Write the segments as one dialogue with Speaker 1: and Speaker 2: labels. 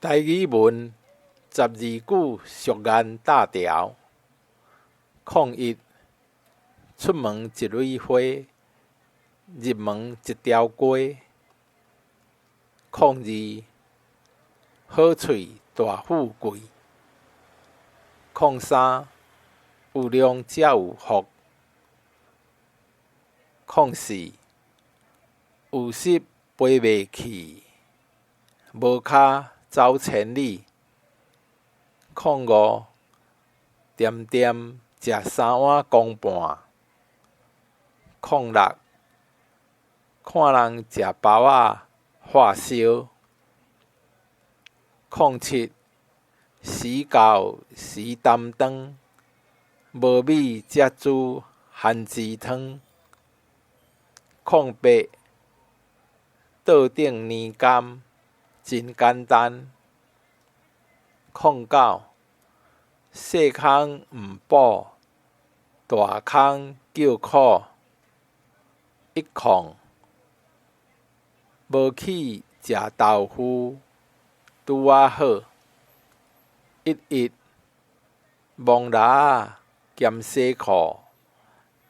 Speaker 1: 台语文12句俗谚大条。01出门一蕊花，入门一条街。02好喙大富贵。03有量才有福。04有失飞袂去，无脚走千里。05点点食3碗公半。06看人食包仔喝烧。07时到时担当，无米才煮番薯汤。08桌顶年柑真简单。09细空毋补，大空叫苦。10无去食豆腐，拄仔好。11摸蜊仔兼洗裤，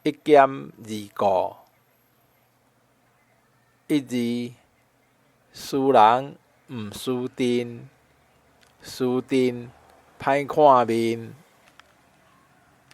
Speaker 1: 一兼二顾。12输人毋输阵，输阵歹看面。